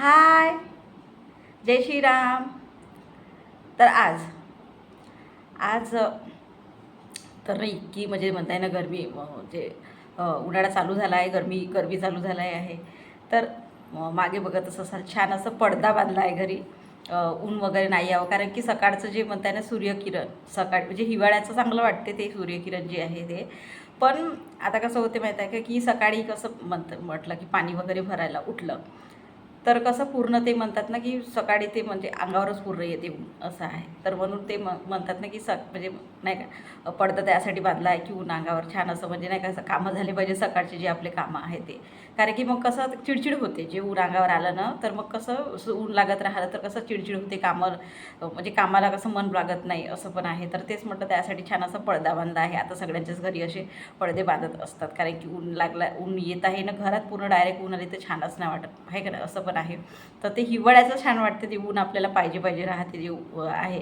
हाय, जय श्रीराम. तर आज आज तर इतकी म्हणजे म्हणताय ना गरमी म्हणजे उन्हाळा चालू झाला आहे, गरमी गरमी चालू झाला आहे. तर मागे बघत असाल छान असं पडदा बांधला आहे घरी. ऊन वगैरे नाही यावं, कारण की सकाळचं जे म्हणताय ना सूर्यकिरण, सकाळ म्हणजे हिवाळ्याचं चांगलं वाटते ते सूर्यकिरण जे आहे ते. पण आता कसं होते माहीत आहे का, की सकाळी कसं म्हटलं की पाणी वगैरे भरायला उठलं तर कसं पूर्ण ते म्हणतात ना की सकाळी ते म्हणजे अंगावरच पूर्ण येते ऊन असं आहे. तर म्हणून ते म्हणतात ना की म्हणजे नाही का पडतं त्यासाठी बांधलं आहे की ऊन अंगावर छान असं म्हणजे नाही का असं कामं झाले पाहिजे सकाळचे जे आपले कामं आहे ते. कारण की मग कसं चिडचिड होते, जे ऊन अंगावर आलं ना तर मग कसं ऊन लागत राहिलं तर कसं चिडचिड होते, कामं म्हणजे कामाला कसं मन लागत नाही असं पण आहे. तर तेच म्हटलं त्यासाठी छान असं पडदा बांधला आहे. आता सगळ्यांच्याच घरी असे पडदे बांधत असतात, कारण की ऊन येत आहे ना घरात, पूर्ण डायरेक्ट ऊन आले तर छानच नाही वाटत आहे का नाही, असं पण आहे. तर ते हिवाळ्याचं छान वाटतं, ते ऊन आपल्याला पाहिजे पाहिजे राहते जे आहे.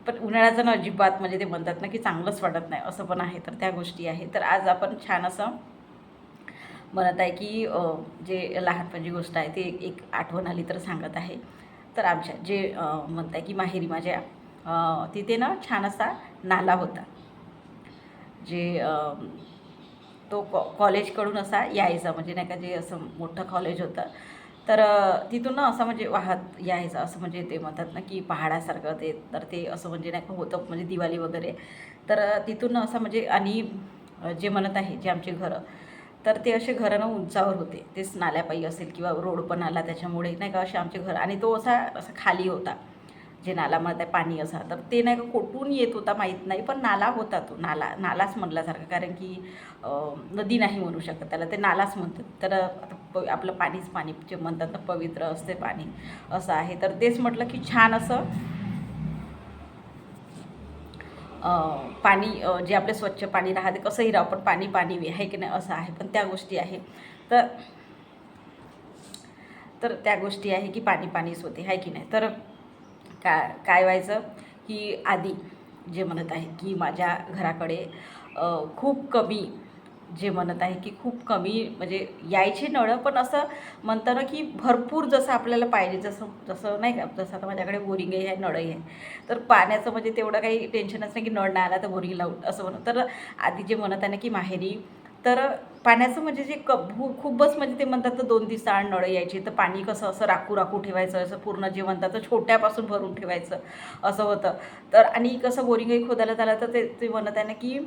पण उन्हाळ्याचं ना अजिबात म्हणजे ते म्हणतात ना की चांगलंच वाटत नाही असं पण आहे. तर त्या गोष्टी आहे. तर आज आपण छान असं म्हणत आहे की जे लहानपणची गोष्ट आहे ते एक आठवण आली तर सांगत आहे. तर आमच्या जे म्हणत आहे की माहेरी माझ्या तिथे ना छान असा नाला होता, जे तो कॉलेजकडून असा यायचा, म्हणजे नाही का जे असं मोठं कॉलेज होतं. तर तिथून ना असं म्हणजे वाहत यायचं, असं म्हणजे ते म्हणतात ना की पहाडासारखं ते. तर ते असं म्हणजे नाही का होतं म्हणजे दिवाळी वगैरे. तर तिथून ना असं म्हणजे आणि जे म्हणत आहे जे आमचे घरं, तर ते असे घरं ना उंचावर होते, तेच नाल्यापायी असेल किंवा रोड पण आला त्याच्यामुळे नाही का असे आमचे घर. आणि तो असा असा खाली होता, जे नाला म्हणत आहे पाणी असा. तर ते नाही का कुठून येत होता माहीत नाही, पण नाला होता, तो नालाच म्हणल्यासारखं, कारण की नदी नाही म्हणू शकत त्याला, ते नालाच म्हणतात. तर आता आपलं पाणीच पाणी जे म्हणतात ना पवित्र असते पाणी, असं आहे. तर तेच म्हटलं की छान असं पाणी जे आपले स्वच्छ पाणी राहते, कसंही राहू पण पाणी पाणी आहे की नाही असं आहे. पण त्या गोष्टी आहे. तर तर त्या गोष्टी आहे की पाणी पाणीच होते आहे की नाही. तर काय व्हायचं की आधी जे म्हणत आहे की माझ्या घराकडे खूप कमी, जे म्हणत आहे की खूप कमी म्हणजे यायचे नळं. पण असं म्हणतं ना की भरपूर जसं आपल्याला पाहिजे, जसं जसं नाही का, जसं आता माझ्याकडे बोरिंगही आहे, नळही आहे. तर पाण्याचं म्हणजे तेवढं काही टेन्शनच नाही की नळ नाही आला तर बोरिंग लावून असं म्हणून. तर आधी जे म्हणत आहे ना की माहेरी, तर पाण्याचं म्हणजे जे खूपच म्हणजे ते म्हणतात तर 2 दिवस आड नळं यायची. तर पाणी कसं असं राखू राखू ठेवायचं, असं पूर्ण जे म्हणतात तर छोट्यापासून भरून ठेवायचं असं होतं. तर आणि कसं बोरिंगही खोदायला झालं तर ते ते म्हणत आहे ना की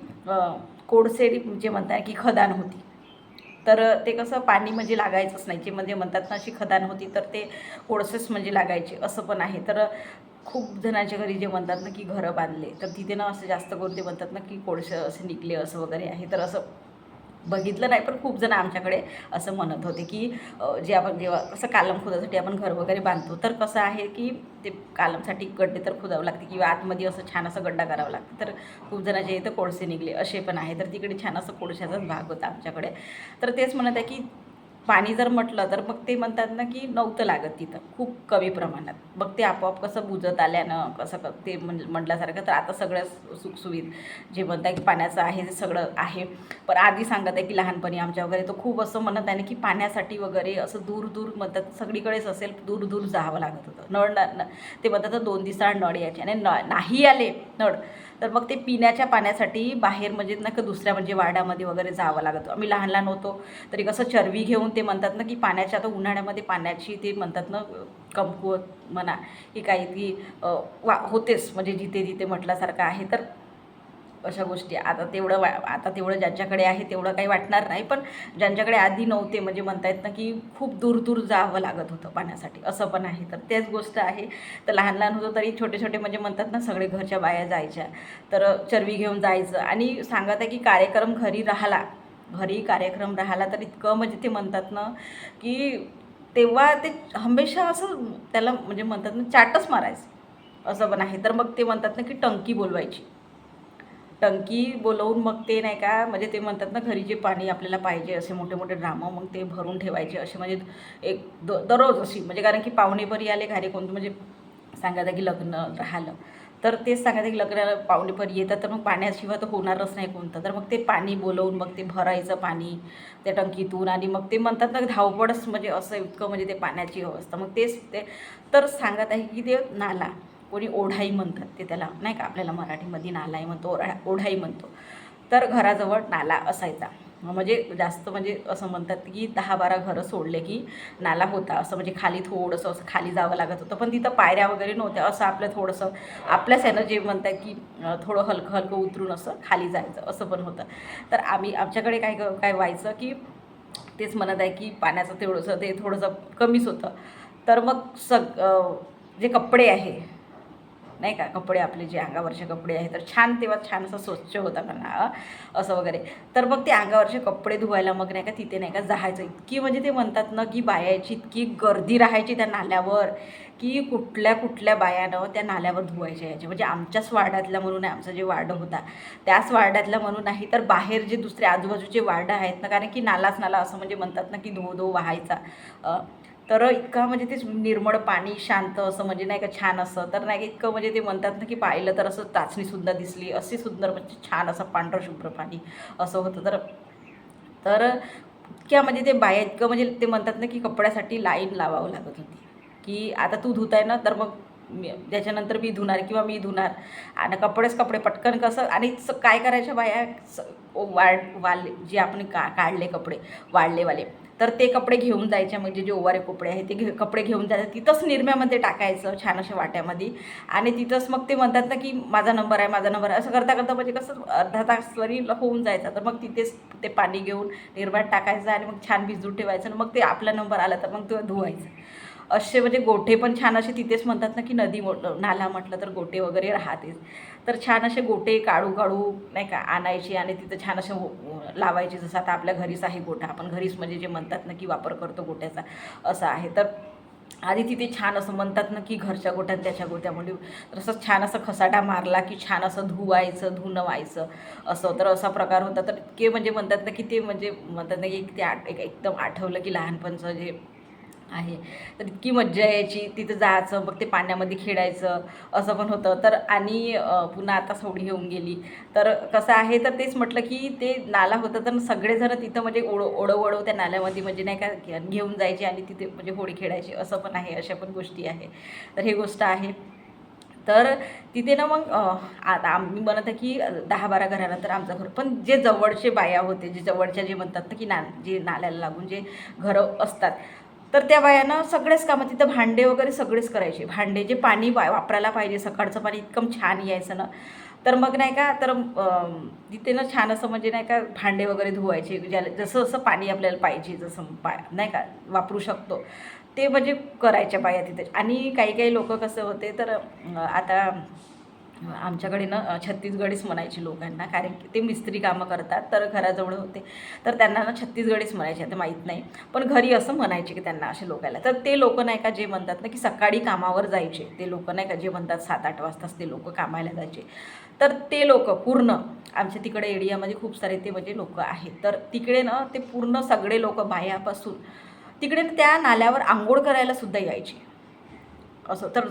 कोळसेरी जे म्हणताय की खदान होती. तर ते कसं पाणी म्हणजे लागायचंच नाही, जे म्हणजे म्हणतात ना अशी खदान होती, तर ते कोळसेच म्हणजे लागायचे असं पण आहे. तर खूप जणांच्या घरी जे म्हणतात ना की घरं बांधले, तर तिथे ना असं जास्त करून ते म्हणतात ना की कोळसे असे निघले असं वगैरे आहे. तर असं बघितलं नाही, पण खूप जण आमच्याकडे असं म्हणत होते की जे आपण जेव्हा कसं कालम खोदासाठी आपण घर वगैरे बांधतो, तर कसं आहे की ते कालमसाठी गड्डे तर खोदावं लागते किंवा आतमध्ये असं छान असं गड्डा करावा लागतं. तर खूप जणांच्या इथं कोळसे निघले असे पण आहे. तर तिकडे छान असं कोळशाचाच भाग होता आमच्याकडे. तर तेच म्हणत आहे की पाणी जर म्हटलं तर मग ते म्हणतात ना की नव्हतं लागत तिथं, खूप कमी प्रमाणात. मग ते आपोआप कसं बुजत आल्यानं कसं ते म्हटल्यासारखं. तर आता सगळ्या सुखसुविधा जे म्हणताय की पाण्याचं आहे ते सगळं आहे. पण आधी सांगत आहे की लहानपणी आमच्या वगैरे तो खूप असं म्हणत आहे ना की पाण्यासाठी वगैरे असं दूर दूर म्हणतात सगळीकडेच असेल, दूर दूर जावं लागत होतं. ते म्हणतात तर 2 दिवसाआड नळ यायचे, आणि नाही आले नळ तर मग ते पिण्याच्या पाण्यासाठी बाहेर म्हणजे ना का दुसऱ्या म्हणजे वाड्यामध्ये वगैरे जावं लागत. आम्ही लहान लहान होतो तरी कसं चरवी घेऊन ते म्हणतात ना की पाण्याच्या, आता उन्हाळ्यामध्ये पाण्याची ते म्हणतात ना कमकुवत म्हणा की काही ती होतेच म्हणजे जिथे जिथे म्हटल्यासारखं आहे. तर अशा गोष्टी आता आता तेवढं ज्यांच्याकडे आहे तेवढं काही वाटणार नाही, पण ज्यांच्याकडे आधी नव्हते म्हणजे म्हणता येत ना की खूप दूर दूर जावं लागत होतं पाण्यासाठी असं पण आहे. तर तेच गोष्ट आहे. तर लहान लहान होतं तरी छोटे छोटे म्हणजे म्हणतात ना सगळे घरच्या बाया जायच्या, तर चरवी घेऊन जायचं. आणि सांगत आहे की घरी कार्यक्रम राहिला तर इतकं म्हणजे ते म्हणतात ना की तेव्हा ते हमेशा असं त्याला म्हणजे म्हणतात ना चाटच मारायचं असं पण आहे. तर मग ते म्हणतात ना की टंकी बोलवायची, टंकी बोलवून मग ते नाही का म्हणजे ते म्हणतात ना घरी जे पाणी आपल्याला पाहिजे असे मोठे मोठे ड्रामं मग ते भरून ठेवायचे असे. म्हणजे दररोज अशी म्हणजे, कारण की पाहुणे बरी आले घरी कोणतं म्हणजे सांगायचं की लग्न राहिलं तर तेच सांगायचं की लग्नाला पाहुणे पण येतात तर मग पाण्याशिवाय तर होणारच नाही कोणतं. तर मग ते पाणी बोलवून मग ते भरायचं पाणी त्या टंकीतून आणि मग ते म्हणतात ना धावपळच म्हणजे असं इतकं म्हणजे ते पाण्याची अवस्था. मग तेच ते तर सांगत आहे की ते नाला कोणी ओढाई म्हणतात ते त्याला नाही का, आपल्याला मराठीमध्ये नालाही म्हणतो, ओढाई म्हणतो. तर घराजवळ नाला असायचा. म्हणजे जास्त म्हणजे असं म्हणतात की 10-12 घरं सोडले की नाला होता. असं म्हणजे खाली थोडंसं असं खाली जावं लागत होतं. पण तिथं पायऱ्या वगैरे नव्हत्या. असं आपलं थोडंसं आपल्याच ह्यानं जे म्हणतात की थोडं हलकं हलकं उतरून असं खाली जायचं असं पण होतं. तर आमच्याकडे काय काय व्हायचं की तेच म्हणत आहे की पाण्याचं तेवढंसं ते थोडंसं कमीच होतं. तर मग जे कपडे आहे नाही का, कपडे आपले जे अंगावरचे कपडे आहेत तर छान तेव्हा छान असं स्वच्छ होता म्हणा असं वगैरे. तर मग ते अंगावरचे कपडे धुवायला मग नाही का तिथे नाही का जायचं. इतकी म्हणजे ते म्हणतात ना की बायाची इतकी गर्दी राहायची त्या नाल्यावर की कुठल्या कुठल्या बायानं त्या नाल्यावर धुवायच्या यायच्या. म्हणजे आमच्याच वार्डातल्या म्हणून आहे, आमचा जे वार्ड होता त्याच वार्डातल्या म्हणून नाही, तर बाहेर जे दुसरे आजूबाजूचे वार्ड आहेत ना, कारण की नालाच नाला असं म्हणजे म्हणतात ना की धो धो वाहायचा. तर इतका म्हणजे ते निर्मळ पाणी शांत असं म्हणजे नाही का छान असं, तर नाही का इतकं म्हणजे ते म्हणतात ना की पाहिलं तर असं चाचणीसुद्धा दिसली अशी सुंदर म्हणजे छान असं पांढरं शुभ्र पाणी असं होतं. तर तर इतक्या म्हणजे ते बाया इतकं म्हणजे ते म्हणतात ना की कपड्यासाठी लाईन लावावं लागत होती की आता तू धुताय ना तर मग त्याच्यानंतर मी धुणार किंवा मी धुणार आणि कपडे पटकन कसं आणि काय करायच्या बाया वाले जे आपण काढले कपडे वाळलेवाले, तर ते कपडे घेऊन जायचे. म्हणजे जे ओवारे कपडे आहेत ते कपडे घेऊन जायचं तिथंच निरम्यामध्ये टाकायचं छान अशा वाट्यामध्ये आणि तिथंच मग ते म्हणतात ना की माझा नंबर आहे माझा नंबर आहे असं करता करता म्हणजे कसं अर्धा तास जरी होऊन जायचा. तर मग तिथेच ते पाणी घेऊन निर्म्यात टाकायचं आणि मग छान भिजून ठेवायचं आणि मग ते आपला नंबर आला तर मग तो धुवायचं. असे म्हणजे गोठे पण छान असे तिथेच म्हणतात ना की नदी नाला म्हटलं तर गोटे वगैरे राहतेच. तर छान असे गोटे काढू काढू नाही का आणायचे आणि तिथं छान असे लावायचे. जसं आता आपल्या घरीच आहे गोठा, आपण घरीच म्हणजे जे म्हणतात ना की वापर करतो गोट्याचा असं आहे. तर आधी तिथे छान असं म्हणतात ना की घरच्या गोट्यात त्याच्या गोट्यामध्ये तसंच छान असं खसाटा मारला की छान असं धुवायचं धुणं व्हायचं असं. तर असा प्रकार होता. तर इतके म्हणजे म्हणतात ना की ते म्हणजे म्हणतात ना की ते एकदम आठवलं की लहानपणचं जे आहे तर इतकी मज्जा यायची. तिथं जायचं मग ते पाण्यामध्ये खेळायचं असं पण होतं. तर आणि पुन्हा आता सोडी येऊन गेली तर कसं आहे, तर तेच म्हटलं की ते नाला होता तर सगळेजण तिथं म्हणजे ओढव त्या नाल्यामध्ये म्हणजे नाही का घेऊन जायचे आणि तिथे म्हणजे होळी खेळायची असं पण आहे. अशा पण गोष्टी आहे. तर हे गोष्ट आहे. तर तिथे ना मग आता आम्ही म्हणत आहे की 10-12 घरानंतर आमचं घर, पण जे जवळचे बाया होते जे जवळच्या जे म्हणतात ना की जे नाल्याला लागून जे घरं असतात तर त्या बायांना सगळेच कामं तिथं भांडे वगैरे सगळेच करायचे. भांडे जे पाणी वापरायला पाहिजे सकाळचं पाणी इतकं छान यायचं ना. तर मग नाही का तर तिथे ना छान असं म्हणजे नाही का भांडे वगैरे धुवायचे ज्याला जसं जसं पाणी आपल्याला पाहिजे जसं नाही का वापरू शकतो ते म्हणजे करायच्या बाया तिथे. आणि काही काही लोक कसं होते तर आता आमच्याकडे ना छत्तीसगडीच म्हणायचे लोकांना, कारण की ते मिस्त्री कामं करतात तर घराजवळ होते. तर त्यांना ना छत्तीसगडीच म्हणायचे, आता माहीत नाही पण घरी असं म्हणायचे की त्यांना असे लोकायला. तर ते लोक नाही का जे म्हणतात ना की सकाळी कामावर जायचे ते लोक नाही का जे म्हणतात 7-8 वाजताच ते लोक कामाला जायचे. तर ते लोक पूर्ण आमच्या तिकडे एरियामध्ये खूप सारे ते म्हणजे लोक आहेत. तर तिकडे ना ते पूर्ण सगळे लोक बायापासून तिकडे त्या नाल्यावर आंघोळ करायला सुद्धा यायचे असं. तर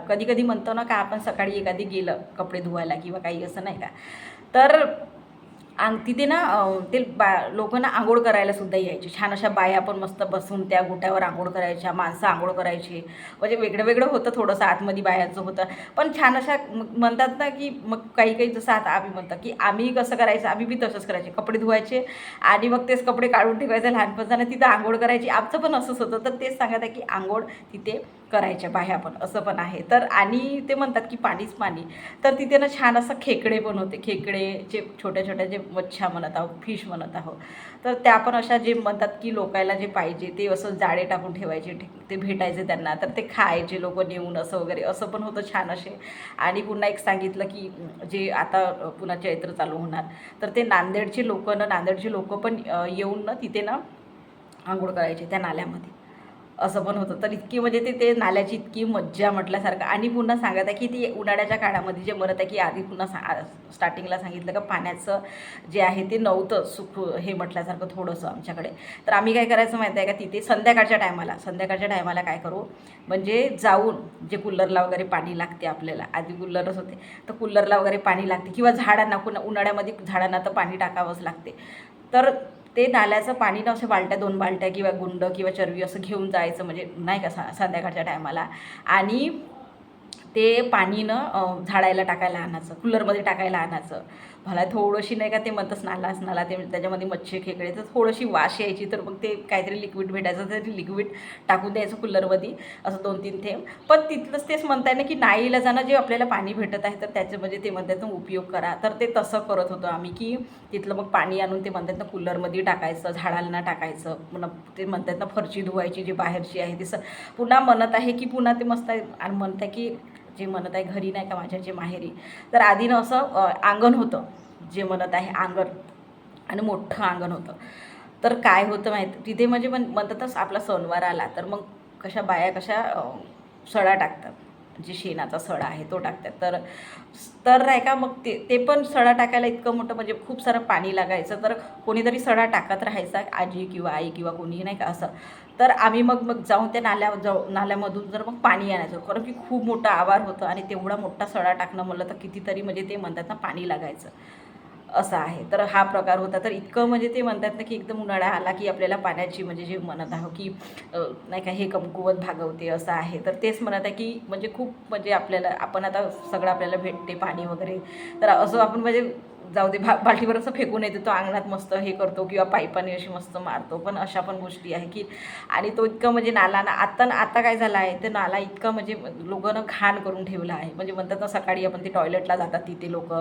कधी कधी म्हणतो ना का आपण सकाळी एखादी गेलं कपडे धुवायला किंवा काही असं नाही का, तर तिथे ना ते लोकांना आंघोळ करायला सुद्धा यायचे. छान अशा बाया पण मस्त बसून त्या गोट्यावर आंघोळ करायच्या, माणसं आंघोळ करायचे. म्हणजे वेगळं वेगळं होतं थोडंसं आतमध्ये बायांचं होतं. पण छान अशा म्हणतात ना की मग काही काही जसं आता आम्ही म्हणतो की आम्ही कसं करायचं, आम्ही बी तसंच करायचे. कपडे धुवायचे आणि मग तेच कपडे काढून ठेवायचे लहानपणानं तिथं आंघोळ करायची. आमचं पण असंच होतं. तर तेच सांगत आहे की आंघोळ तिथे करायच्या बाह्या पण असं पण आहे. तर आणि ते म्हणतात की पाणीच पाणी. तर तिथे ना छान असं खेकडे पण होते. खेकडे जे छोट्या छोट्या जे मच्छ्या म्हणत आहोत फिश म्हणत आहोत, तर त्या पण अशा जे म्हणतात की लोकायला जे पाहिजे ते असं जाळे टाकून ठेवायचे, ते भेटायचे त्यांना तर ते खायचे लोक नेऊन असं वगैरे असं पण होतं छान असे. आणि पुन्हा एक सांगितलं की जे आता पुन्हा चैत्र चालू होणार तर ते नांदेडचे लोक पण येऊन ना तिथे ना आंघोळ करायचे त्या नाल्यामध्ये असं पण होतं. तर इतकी म्हणजे ते नाल्याची इतकी मज्जा म्हटल्यासारखं. आणि पुन्हा सांगत आहे की ती उन्हाळ्याच्या काळामध्ये जे म्हणत आहे की आधी पुन्हा स्टार्टिंगला सांगितलं का पाण्याचं जे आहे ते नव्हतं हे म्हटल्यासारखं थोडंसं आमच्याकडे. तर आम्ही काय करायचं माहिती आहे का, तिथे संध्याकाळच्या टायमाला काय करू, म्हणजे जाऊन जे कूलरला वगैरे पाणी लागते आपल्याला, आधी कूलरच होते तर कूलरला वगैरे पाणी लागते किंवा झाडांना पुन्हा उन्हाळ्यामध्ये झाडांना तर पाणी टाकावंच लागते. तर ते नाल्याचं पाणी ना, असे बालट्या 2 बालट्या किंवा गुंड किंवा चरवी असं घेऊन जायचं, म्हणजे नाही का संध्याकाळच्या टायमाला. आणि ते पाणी झाडायला टाकायला आणायचं, कूलरमध्ये टाकायला आणायचं. मला थोडीशी नाही का ते म्हणतंच नाला ते त्याच्यामध्ये मच्छी खेकडे तर थोडीशी वास यायची, तर मग ते काहीतरी लिक्विड भेटायचं तर ते लिक्विड टाकून द्यायचं कूलरमध्ये असं 2-3 थेंब. पण तिथलंच तेच म्हणताय ना की नाईलाजानं जे आपल्याला पाणी भेटत आहे तर त्याचं म्हणजे ते म्हणतात ना उपयोग करा. तर ते तसं करत होतो आम्ही की तिथलं मग पाणी आणून ते म्हणतात ना कूलरमध्ये टाकायचं, झाडांना टाकायचं. पुन्हा ते म्हणतात ना फरशी धुवायची जी बाहेरची आहे ती पुन्हा म्हणत आहे की पुन्हा ते मस्त आहे. आणि म्हणत आहे की जे म्हणत आहे घरी नाही का माझ्या जे माहेरी, तर आधीनं असं अंगण होतं, जे म्हणत आहे अंगण, आणि मोठं अंगण होतं. तर काय होतं माहीत तिथे, म्हणजे म्हणतातच आपला सणवार आला तर मग बाया कशा सडा टाकतात, जे शेणाचा सडा आहे तो टाकतात. तर तर नाही का मग ते पण सडा टाकायला इतकं मोठं म्हणजे खूप सारं पाणी लागायचं. तर कोणीतरी सडा टाकत राहायचा, आजी किंवा आई किंवा कोणी नाही का असं. तर आम्ही मग मग जाऊन त्या नाल्यामधून जर मग पाणी आणायचं, कारण की खूप मोठं आवार होतं आणि तेवढा मोठा सडा टाकणं म्हणलं तर कितीतरी म्हणजे ते म्हणतात ना पाणी लागायचं, असं आहे. तर हा प्रकार होता. तर इतकं म्हणजे ते म्हणतात ना की एकदम उन्हाळा आला की आपल्याला पाण्याची म्हणजे जे म्हणत आहो की नाही का हे कमकुवत भागवते, असं आहे. तर तेच म्हणत आहे की म्हणजे खूप म्हणजे आपल्याला आपण आता सगळं आपल्याला भेटते पाणी वगैरे, तर असं आपण म्हणजे जाऊ दे बाल्टीवर असं फेकून येते, तो अंगणात मस्त हे करतो किंवा पाईपाने अशी मस्त मारतो. पण अशा पण गोष्टी आहे की, आणि तो इतकं म्हणजे नाला ना आता काय झालं आहे, ते नाला इतकं म्हणजे लोकांना घाण करून ठेवला आहे. म्हणजे म्हणतात ना सकाळी आपण ते टॉयलेटला जातात तिथे लोक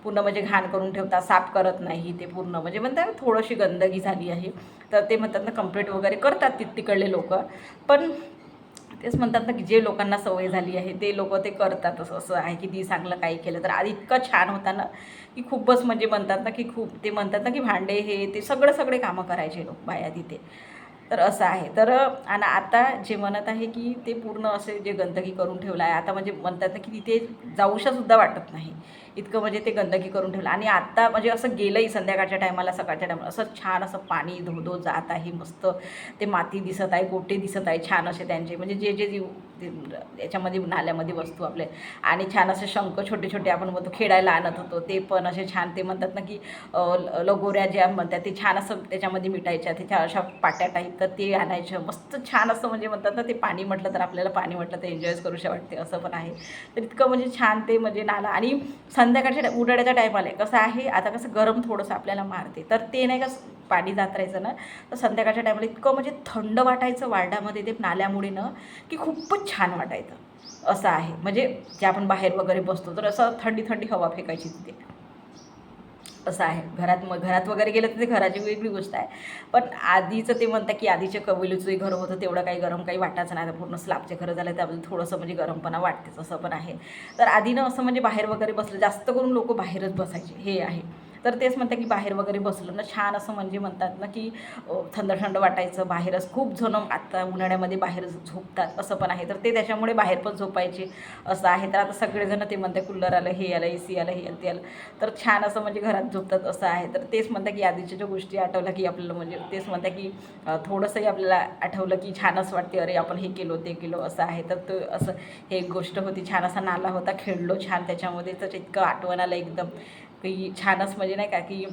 पूर्ण म्हणजे घाण करून ठेवतात, साफ करत नाही ते पूर्ण, म्हणजे म्हणतात थोडीशी गंदगी झाली आहे. तर ते म्हणतात ना कंप्लीट वगैरे करतात तिकडले लोक. पण तेच म्हणतात ना की जे लोकांना सवय झाली आहे ते लोक ते करतातच, असं आहे की ती चांगलं काही केलं तर. आधी इतकं छान होता ना की खूपच म्हणजे म्हणतात ना की खूप ते म्हणतात ना की भांडे हे ते सगळे कामं करायचे लोक बाया तिथे. तर असं आहे. तर आणि आता जे म्हणत आहे की ते पूर्ण असे जे गंदगी करून ठेवलं आहे, आता म्हणजे म्हणतात ना की तिथे जाऊशासुद्धा वाटत नाही, इतकं म्हणजे ते गंदगी करून ठेवलं. आणि आत्ता म्हणजे असं गेलंही संध्याकाळच्या टायमाला सकाळच्या टायमाला असं छान असं पाणी धो जात आहे मस्त. ते माती दिसत आहे, गोटे दिसत आहे छान असे त्यांचे, म्हणजे जे जे जीव याच्यामध्ये नाल्यामध्ये वस्तू आपले. आणि छान असे शंख छोटे छोटे आपण म्हणतो खेळायला आणत होतो, ते पण असे छान ते म्हणतात ना की लगोऱ्या ज्या म्हणतात ते छान असं त्याच्यामध्ये मिटायच्या, त्याच्या अशा पाट्या टाईप, तर ते आणायचं मस्त छान असं. म्हणजे म्हणतात ना ते पाणी म्हटलं तर आपल्याला पाणी म्हटलं तर एन्जॉयच करूशा वाटते, असं पण आहे. तर इतकं म्हणजे छान ते म्हणजे नाला. आणि संध्याकाळच्या उन्हाळ्याच्या टायमाला कसं आहे, आता कसं गरम थोडंसं आपल्याला मारते, तर ते नाही का पाणी जात राहायचं ना, तर संध्याकाळच्या टायमाला इतकं म्हणजे थंड वाटायचं वार्डामध्ये ते नाल्यामुळे की खूपच छान वाटायचं, असं आहे. म्हणजे जे आपण बाहेर वगैरे बसतो तर असं थंडी थंडी हवा फेकायची तिथे, असं आहे. घरात वगैरे गेलं तर ते घराची वेगळी गोष्ट आहे. पण आधीचं ते म्हणतात की आधीचे कबुलीचं घर होतं तेवढं काही गरम काही वाटायचं नाही. आता पूर्ण स्लॅबचे घरं झालं त्याबद्दल थोडंसं म्हणजे गरमपणा वाटतेच, असं पण आहे. तर आधीनं असं म्हणजे बाहेर वगैरे बसलं, जास्त करून लोक बाहेरच बसायचे, हे आहे. तर तेच म्हणतात की बाहेर वगैरे बसलं ना छान असं म्हणजे म्हणतात ना की थंड थंड वाटायचं. बाहेरच खूप जण आता उन्हाळ्यामध्ये बाहेर झोपतात, असं पण आहे. तर ते त्याच्यामुळे बाहेर पण झोपायचे, असं आहे. तर आता सगळेजण ते म्हणतात कूलर आलं, हे आलं, AC आलं, हे आलं, ते आलं, तर छान असं म्हणजे घरात झोपतात, असं आहे. तर तेच म्हणतात की आधीच्या ज्या गोष्टी आठवल्या की आपल्याला म्हणजे तेच म्हणतात की थोडंसंही आपल्याला आठवलं की छानच वाटते, अरे आपण हे केलो ते केलो, असं आहे. तर तो असं हे एक गोष्ट होती, छान असा नाला होता, खेळलो छान त्याच्यामध्ये. तर इतकं आठवण आलं एकदम की छानच, म्हणजे नाही का की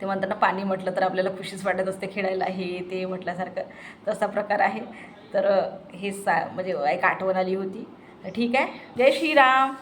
ते म्हणताना पाणी म्हटलं तर आपल्याला खुशीच वाटत असते खेळायला, हे ते म्हटल्यासारखं, तसा प्रकार आहे. तर हे म्हणजे एक आठवण आली होती. तर ठीक आहे, जय श्रीराम.